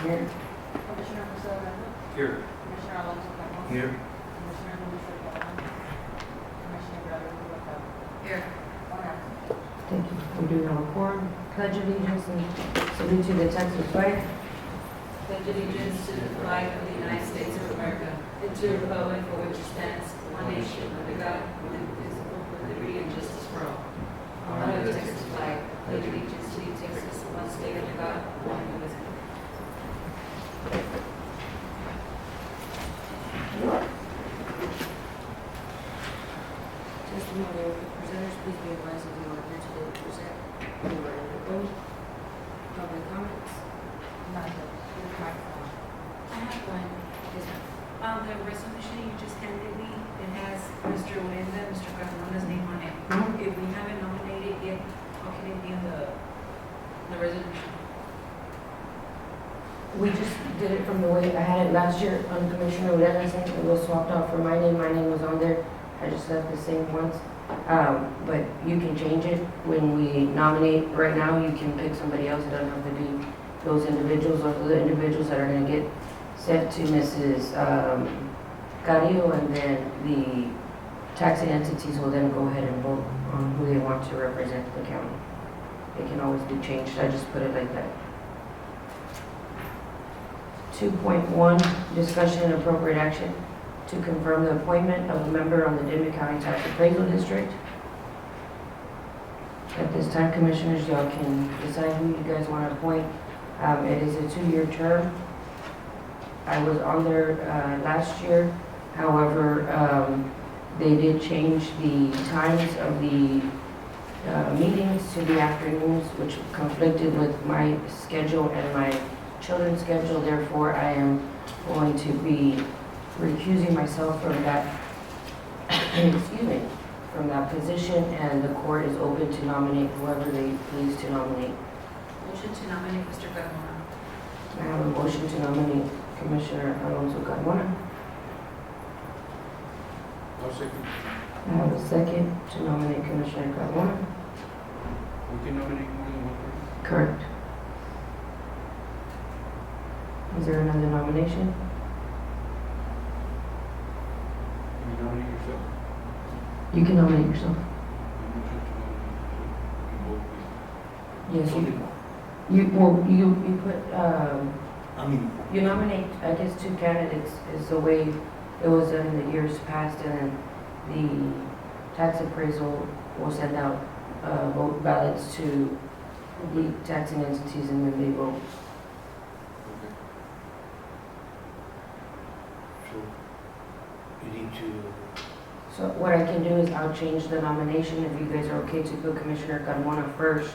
Here. Commissioner Jose Reyes, Here. Commissioner Alonso Carmona, Here. Commissioner Luis Alvarado, Commissioner Guadalupe Guerrero. Here. One absent. Thank you. We do have a quorum. Pledge allegiance and salute to the Texas flag. Pledge allegiance to the flag of the United States of America and to the republic for which it stands, one nation, under God, indivisible, with liberty and justice for all. Honor the Texas flag. Pledge allegiance to the Texas, one state under God, one indivisible. Testimony of the presenters, please be advised that you are here today to present. You are in the room. Public comments. None. This microphone. I have one. Yes, ma'am. The resolution you just handed me, it has Mr. Wenda, Mr. Carmona's name on it. Mhm. If we haven't nominated yet, how can it be in the resolution? We just did it from the way I had it last year on Commissioner Urena's name. It was swapped out for my name. My name was on there. I just left the same ones. But you can change it when we nominate. Right now, you can pick somebody else. It doesn't have to be those individuals or the individuals that are going to get sent to Mrs. Carrillo, and then the taxing entities will then go ahead and vote on who they want to represent the county. It can always be changed. I just put it like that. 2.1, discussion and appropriate action to confirm the appointment of a member on the Dimmit County Tax Appraisal District. At this time, Commissioners, y'all can decide who you guys want to appoint. It is a 2-year term. I was on there last year. However, they did change the times of the meetings to the afternoons, which conflicted with my schedule and my children's schedule. Therefore, I am going to be recusing myself from that, excuse me, from that position, and the court is open to nominate whoever they please to nominate. Motion to nominate Mr. Carmona. I have a motion to nominate Commissioner Alonso Carmona. I'll second. I have a second to nominate Commissioner Carmona. We can nominate more than one person? Correct. Is there another nomination? Can you nominate yourself? You can nominate yourself. I motion to nominate yourself. We Yes, can you, vote, you put, I mean, you nominate, I guess, 2 candidates is the way it was done in the years past, and the tax appraisal will send out vote ballots to the taxing entities, and then they vote. okay. So you need to, So what I can do is I'll change the nomination if you guys are okay to put Commissioner Carmona first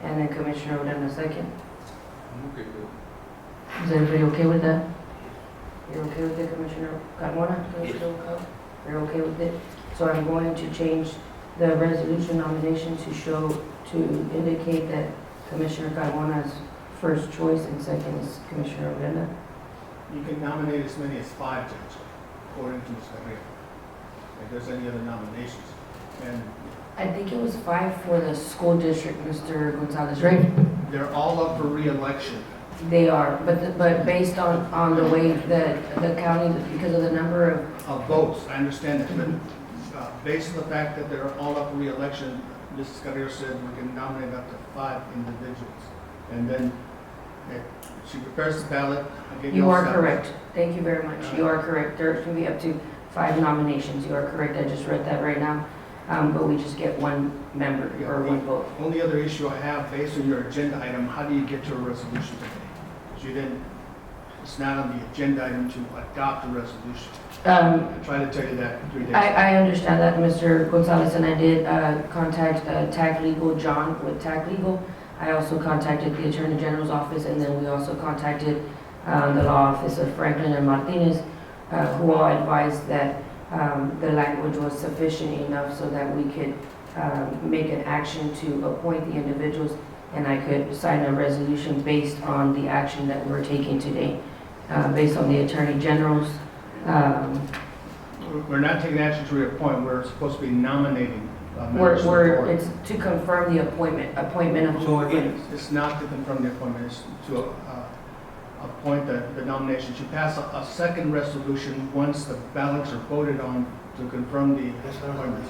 and then Commissioner Odena second. I'm okay with it. Is everybody okay with that? You're okay with it, Commissioner Carmona? Commissioner O'Connell? You're okay with it? So I'm going to change the resolution nomination to show, to indicate that Commissioner Carmona's first choice and second is Commissioner Odena. You can nominate as many as 5, Judge, according to Ms. Carrillo. If there's any other nominations. And I think it was 5 for the school district, Mr. Gonzalez, right? they're all up for re-election. They are, but based on the way that the county, because of the number of, Votes, I understand that, but based on the fact that they're all up for re-election, Mrs. Carrillo said we can nominate up to 5 individuals. And then if she prepares the ballot, I'll give you you all are seven. correct. Thank you very much. You are correct. There can be up to 5 nominations. You are correct. I just read that right now. But we just get 1 member or 1 vote. Only other issue I have, based on your agenda item, how do you get to a resolution today? 'Cause you didn't, it's not on the agenda item to adopt a resolution. I tried to tell you that 3 days ago. I understand that, Mr. Gonzalez, and I did contact TAG Legal, John with TAG Legal. I also contacted the Attorney General's office, and then we also contacted the law office of Franklin and Martinez, who all advised that the language was sufficient enough so that we could make an action to appoint the individuals, and I could sign a resolution based on the action that we're taking today, based on the Attorney General's. We're not taking action to reappoint, we're supposed to be nominating members of the board. It's to confirm the appointment of who So we're again, going. It's not to confirm the appointment, it's to appoint the nominations. You pass a second resolution once the ballots are voted on to confirm the That's what I'm appointment.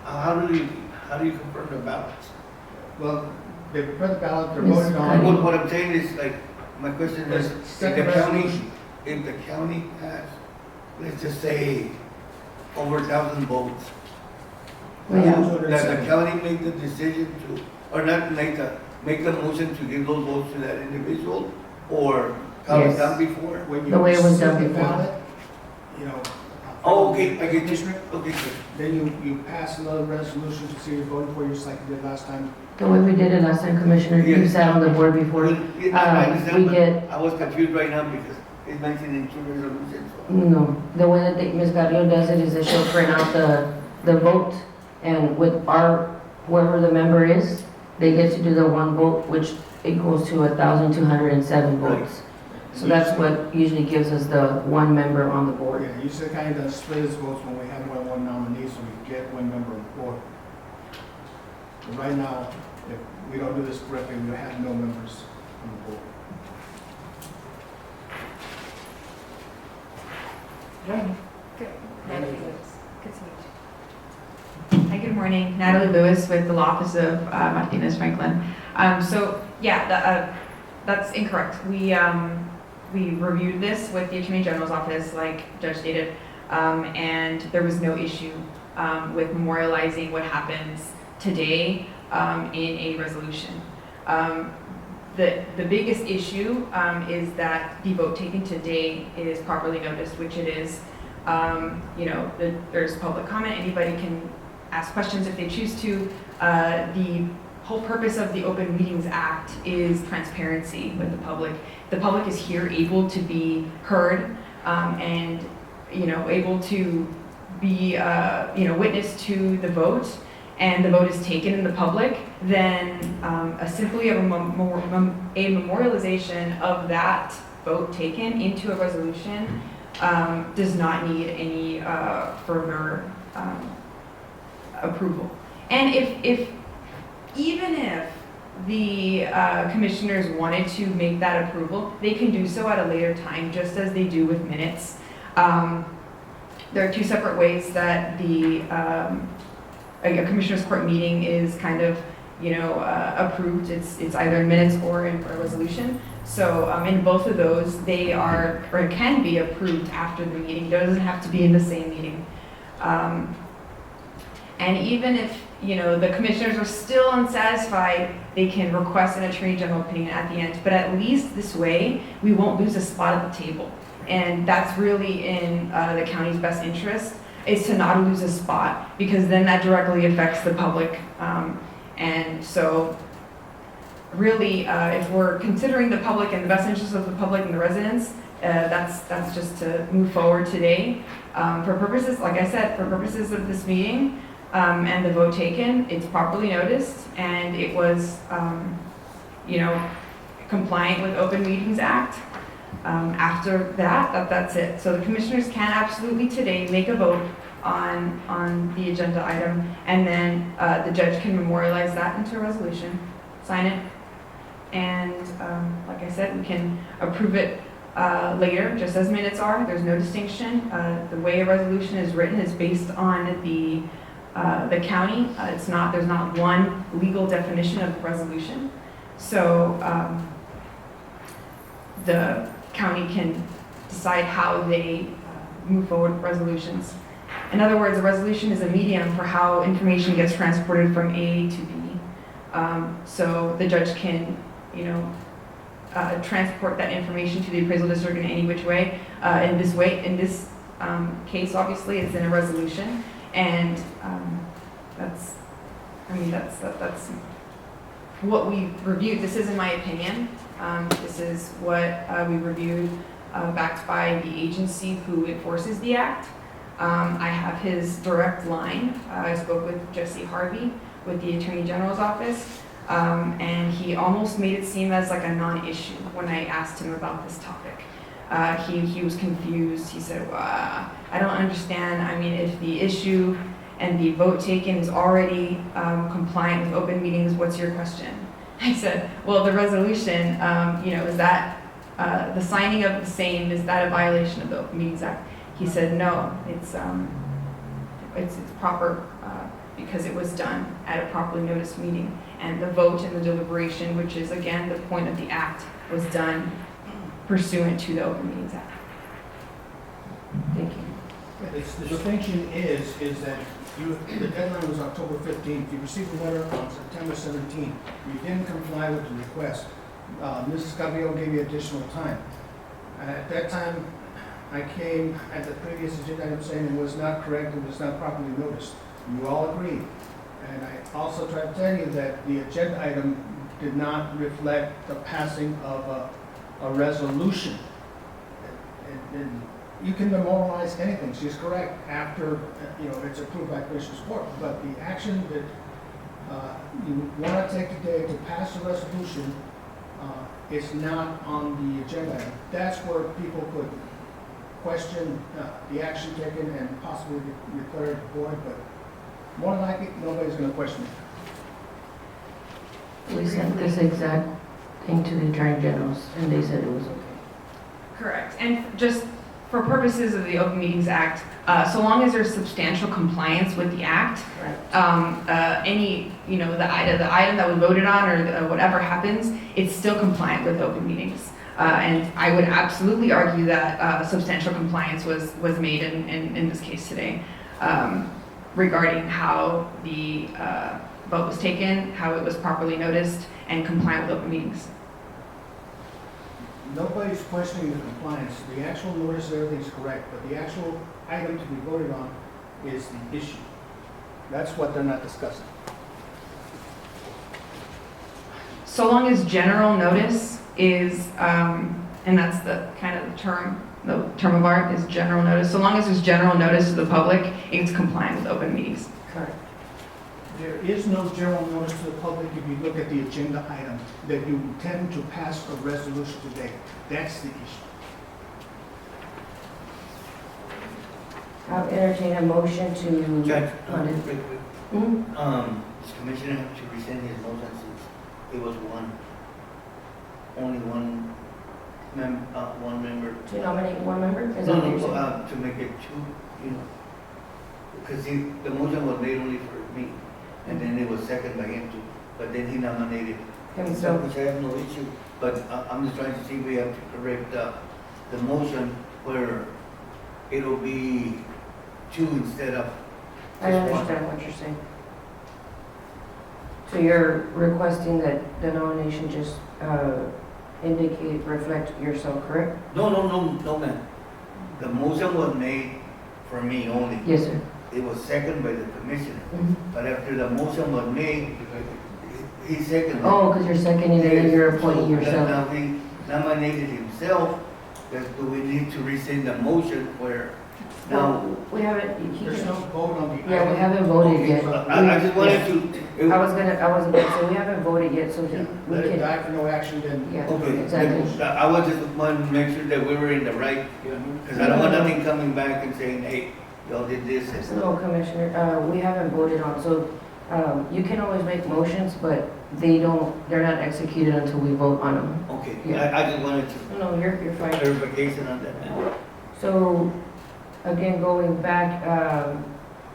How do you confirm the ballots? Well, they prepare the ballot, they're Ms. voted on. Cuddy. What I'm saying is, like, my question is, There's if second the county, resolution. if the county has, let's just say, over 1,000 votes, Yeah. does the county make the decision to, or not make the motion to give those votes to that individual, or how it's Yes. done before? When you The way it was done receive the before. ballot, you know. Oh, okay, I get you. Commissioner, Okay, good. then you pass another resolution to see you're voting for, just like you did last time. The way we did it last time, Commissioner, you Yes. sat on the board before. Yeah, I understand, we but get- I was confused right now because it's mentioned in two resolutions. so- No, the way that Ms. Carrillo does it is that she'll print out the vote, and with whoever the member is, they get to do the one vote, which equals to 1,207 votes. So that's what usually gives us the one member on the board. Yeah, usually kind of split his votes when we have more than one nominee, so we get one member on board. But right now, if we don't do this correctly, we have no members on the board. Good. Natalie Lewis. Good to meet you. Hi, good morning. Natalie Lewis with the Law Office of Martinez Franklin. That's incorrect. We reviewed this with the Attorney General's office, like Judge stated, and there was no issue with memorializing what happens today in a resolution. The biggest issue is that the vote taken today is properly noticed, which it is. There's public comment. Anybody can ask questions if they choose to. The whole purpose of the Open Meetings Act is transparency with the public. The public is here able to be heard and, able to be, witness to the vote, and the vote is taken in the public, then simply a memorialization of that vote taken into a resolution does not need any further approval. And even if the commissioners wanted to make that approval, they can do so at a later time, just as they do with minutes. There are two separate ways that a commissioners court meeting is kind of, approved. It's either in minutes or in a resolution. So in both of those, they are or can be approved after the meeting. It doesn't have to be in the same meeting. And even if the commissioners are still unsatisfied, they can request an Attorney General opinion at the end. But at least this way, we won't lose a spot at the table. And that's really in the county's best interest, is to not lose a spot, because then that directly affects the public. And so really, if we're considering the public and the best interest of the public and the residents, that's just to move forward today. For purposes, like I said, for purposes of this meeting and the vote taken, it's properly noticed, and it was, compliant with Open Meetings Act. After that's it. So the commissioners can absolutely today make a vote on the agenda item, and then the judge can memorialize that into a resolution, sign it, and like I said, we can approve it later, just as minutes are. There's no distinction. The way a resolution is written is based on the county. There's not one legal definition of resolution. So the county can decide how they move forward with resolutions. In other words, a resolution is a medium for how information gets transported from A to B. So the judge can, transport that information to the appraisal district in any which way. In this case, obviously, it's in a resolution, and that's what we reviewed. This is in my opinion. This is what we reviewed, backed by the agency who enforces the act. I have his direct line. I spoke with Jesse Harvey with the Attorney General's office, and he almost made it seem as like a non-issue when I asked him about this topic. He was confused. He said, well, I don't understand. I mean, if the issue and the vote taken is already compliant with open meetings, what's your question? I said, well, the resolution, is that the signing of the same, is that a violation of the Open Meetings Act? He said, no, it's proper, because it was done at a properly noticed meeting. And the vote and the deliberation, which is again the point of the act, was done pursuant to the Open Meetings Act. Thank you. The distinction is that the deadline was October 15th. You received a letter on September 17th. You didn't comply with the request. Mrs. Gabriel gave you additional time. At that time, I came at the previous agenda item saying it was not correct, it was not properly noticed. You all agreed. And I also tried to tell you that the agenda item did not reflect the passing of a resolution. And you can memorialize anything, she's correct, after, it's approved by Commissioner's Court. But the action that you want to take today to pass a resolution is not on the agenda item. That's where people could question the action taken and possibly declare it void, but more than likely, nobody's going to question it. We sent this exact thing to the Attorney General's, and they said it was okay. Correct. And just for purposes of the Open Meetings Act, so long as there's substantial compliance with the act, any, the item that was voted on or whatever happens, it's still compliant with open meetings. And I would absolutely argue that substantial compliance was made in this case today, regarding how the vote was taken, how it was properly noticed, and compliant with open meetings. Nobody's questioning the compliance. The actual notice, everything's correct, but the actual item to be voted on is the issue. That's what they're not discussing. So long as general notice is, and that's the kind of the term of art is general notice. So long as there's general notice to the public, it's compliant with open meetings. Correct. There is no general notice to the public if you look at the agenda item that you intend to pass a resolution today. That's the issue. I'll entertain a motion to. Judge, on it. quick. Mhm. This commissioner have to rescind his motion since it was only one member. To nominate one member? Is No, that what you're saying? to make it two, because the motion was made only for me, and then it was seconded by him too, but then he nominated himself, which I have no issue, but I'm just trying to see if we have to correct the motion where it'll be two instead of I just one. understand what you're saying. So you're requesting that the nomination just reflect yourself, correct? No, ma'am. The motion was made for me only. Yes, sir. It was seconded by the commissioner, Mhm. but after the motion was made, he seconded. Oh, because you're seconding it and you're appointing So, yourself. now he nominated himself, do we need to rescind the motion where now? Well, we haven't, There's no vote on the item. yeah, we haven't voted Okay, yet. so I just wanted to. I was gonna say, we haven't voted yet, so Yeah, we let it can, die for no action, then. yeah, Okay, exactly. I was just wanting to make sure that we were in the right, because I don't want nothing coming back and saying, hey, y'all did this. No, Commissioner, we haven't voted on, so, you can always make motions, but they're not executed until we vote on them. Okay, Yeah. I just wanted to No, you're fine. clarification on that. So, again, going back,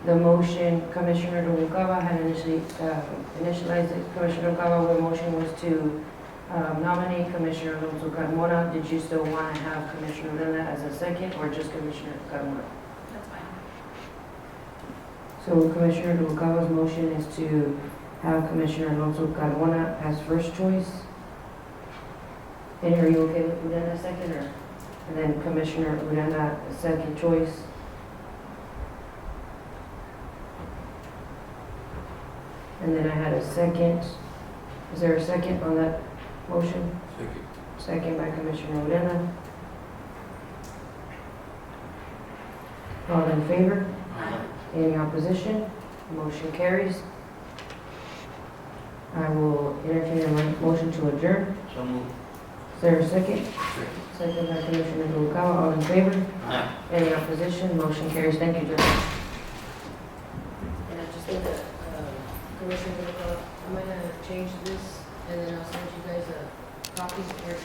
the motion, Commissioner Noguera had initialized it. Commissioner Noguera, the motion was to nominate Commissioner Alonso Carmona. Did you still want to have Commissioner Urena as a second, or just Commissioner Carmona? That's fine. So Commissioner Noguera's motion is to have Commissioner Alonso Carmona as first choice. And are you okay with Urena second, or? And then Commissioner Urena, second choice. And then I had a second. Is there a second on that motion? Second by Commissioner Urena. All in favor? Any opposition? Motion carries. I will entertain a motion to adjourn. So moved. Is there a second? Second by Commissioner Noguera. All in favor? Aye. Any opposition? Motion carries. Thank you, Judge. And I just think that, Commissioner Noguera, I'm gonna change this, and then I'll send you guys a copy of your